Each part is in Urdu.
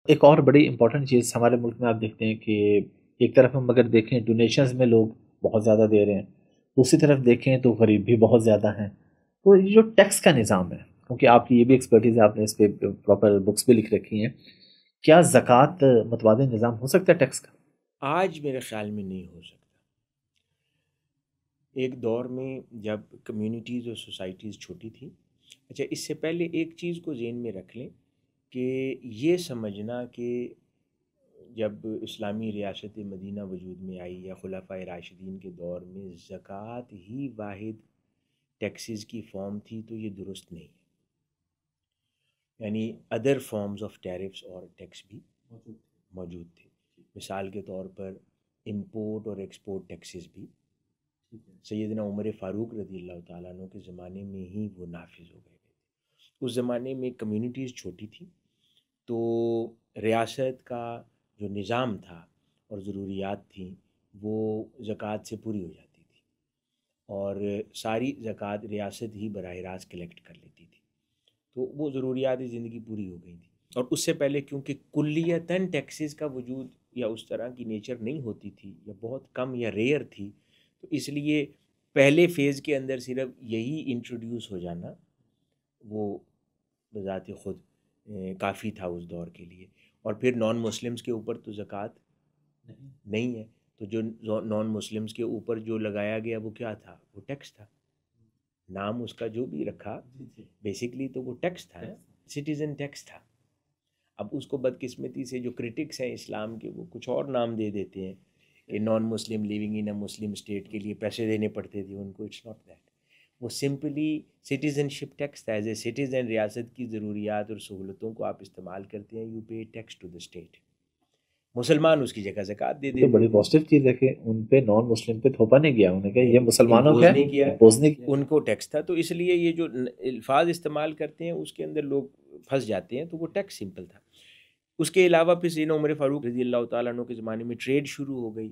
ایک اور بڑی امپورٹنٹ چیز ہمارے ملک میں آپ دیکھتے ہیں کہ ایک طرف ہم اگر دیکھیں ڈونیشنز میں لوگ بہت زیادہ دے رہے ہیں، دوسری طرف دیکھیں تو غریب بھی بہت زیادہ ہیں. تو یہ جو ٹیکس کا نظام ہے، کیونکہ آپ کی یہ بھی ایکسپرٹیز ہے، آپ نے اس پہ پراپر بکس بھی لکھ رکھی ہیں، کیا زکوٰۃ متبادل نظام ہو سکتا ہے ٹیکس کا؟ آج میرے خیال میں نہیں ہو سکتا. ایک دور میں جب کمیونٹیز اور سوسائٹیز چھوٹی تھیں. اچھا، اس سے پہلے ایک چیز کو ذہن میں رکھ لیں کہ یہ سمجھنا کہ جب اسلامی ریاست مدینہ وجود میں آئی یا خلفائے راشدین کے دور میں زکوٰۃ ہی واحد ٹیکسز کی فارم تھی، تو یہ درست نہیں ہے. یعنی ادر فارمز آف ٹیرفس اور ٹیکس بھی موجود تھے. مثال کے طور پر امپورٹ اور ایکسپورٹ ٹیکسز بھی سیدنا عمر فاروق رضی اللہ تعالیٰ عنہ کے زمانے میں ہی وہ نافذ ہو گئے تھے. اس زمانے میں کمیونٹیز چھوٹی تھیں، تو ریاست کا جو نظام تھا اور ضروریات تھیں وہ زکوٰۃ سے پوری ہو جاتی تھی، اور ساری زکوٰۃ ریاست ہی براہ راست کلیکٹ کر لیتی تھی. تو وہ ضروریات زندگی پوری ہو گئی تھی. اور اس سے پہلے کیونکہ کلیتاً ٹیکسز کا وجود یا اس طرح کی نیچر نہیں ہوتی تھی، یا بہت کم یا ریئر تھی، تو اس لیے پہلے فیز کے اندر صرف یہی انٹروڈیوس ہو جانا وہ بذات خود کافی تھا اس دور کے لیے. اور پھر نان مسلمس کے اوپر تو زکوٰۃ نہیں ہے، تو جو نان مسلمس کے اوپر جو لگایا گیا وہ کیا تھا؟ وہ ٹیکس تھا. نام اس کا جو بھی رکھا بیسکلی تو وہ ٹیکس تھا، سٹیزن ٹیکس تھا. اب اس کو بدقسمتی سے جو کرٹکس ہیں اسلام کے وہ کچھ اور نام دے دیتے ہیں کہ non Muslim living in a Muslim state کے لیے پیسے دینے پڑتے تھے ان کو. It's not that. وہ سمپلی سٹیزن شپ ٹیکس تھا. ایز اے سٹیزن ریاست کی ضروریات اور سہولتوں کو آپ استعمال کرتے ہیں، you pay tax to the state. مسلمان اس کی جگہ زکوٰۃ دے یہ تو دیتے بڑی تھے. پازیٹیو چیز ہے کہ ان پہ نان مسلم پہ تھوپا نہیں گیا، انہوں نے کہا یہ مسلمانوں امپوز کا نہیں کیا، امپوز نہیں کیا. ان کو ٹیکس تھا. تو اس لیے یہ جو الفاظ استعمال کرتے ہیں اس کے اندر لوگ پھنس جاتے ہیں. تو وہ ٹیکس سمپل تھا. اس کے علاوہ پھر سیدنا عمر فاروق رضی اللہ تعالیٰ عنہ کے زمانے میں ٹریڈ شروع ہو گئی،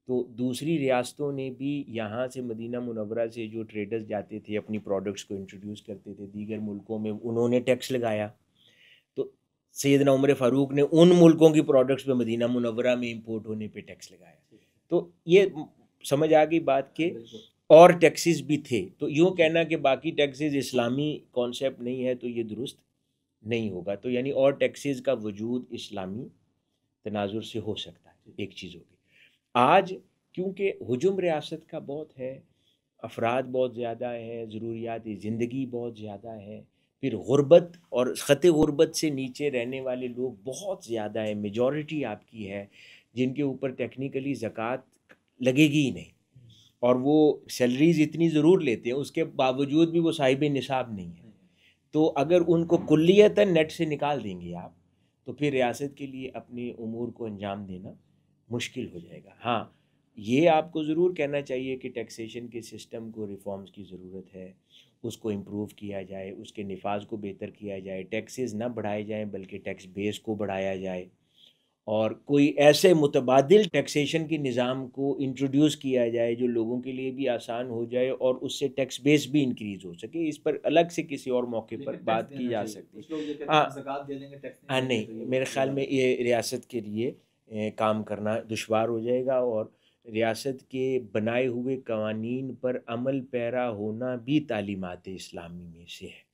تو دوسری ریاستوں نے بھی یہاں سے مدینہ منورہ سے جو ٹریڈرز جاتے تھے اپنی پروڈکٹس کو انٹروڈیوس کرتے تھے دیگر ملکوں میں، انہوں نے ٹیکس لگایا. تو سیدنا عمر فاروق نے ان ملکوں کی پروڈکٹس پہ مدینہ منورہ میں امپورٹ ہونے پہ ٹیکس لگایا. تو یہ سمجھ آ گئی بات کہ اور ٹیکسز بھی تھے. تو یوں کہنا کہ باقی ٹیکسز اسلامی کانسیپٹ نہیں ہے تو یہ درست نہیں ہوگا. تو یعنی اور ٹیکسز کا وجود اسلامی تناظر سے ہو سکتا ہے. ایک چیز ہوگی. آج کیونکہ حجم ریاست کا بہت ہے، افراد بہت زیادہ ہیں، ضروریات زندگی بہت زیادہ ہے، پھر غربت اور خط غربت سے نیچے رہنے والے لوگ بہت زیادہ ہیں، میجورٹی آپ کی ہے جن کے اوپر ٹیکنیکلی زکوٰۃ لگے گی ہی نہیں، اور وہ سیلریز اتنی ضرور لیتے ہیں اس کے باوجود بھی وہ صاحب نصاب نہیں ہے. تو اگر ان کو کلیتاً نیٹ سے نکال دیں گے آپ، تو پھر ریاست کے لیے اپنے امور کو انجام دینا مشکل ہو جائے گا. ہاں، یہ آپ کو ضرور کہنا چاہیے کہ ٹیکسیشن کے سسٹم کو ریفارمز کی ضرورت ہے، اس کو امپروو کیا جائے، اس کے نفاذ کو بہتر کیا جائے، ٹیکسز نہ بڑھائے جائیں بلکہ ٹیکس بیس کو بڑھایا جائے، اور کوئی ایسے متبادل ٹیکسیشن کے نظام کو انٹروڈیوس کیا جائے جو لوگوں کے لیے بھی آسان ہو جائے اور اس سے ٹیکس بیس بھی انکریز ہو سکے. اس پر الگ سے کسی اور موقع پر بات کی جا سکتی ہے. ہاں نہیں، میرے خیال میں یہ ریاست کے لیے کام کرنا دشوار ہو جائے گا، اور ریاست کے بنائے ہوئے قوانین پر عمل پیرا ہونا بھی تعلیمات اسلامی میں سے ہے.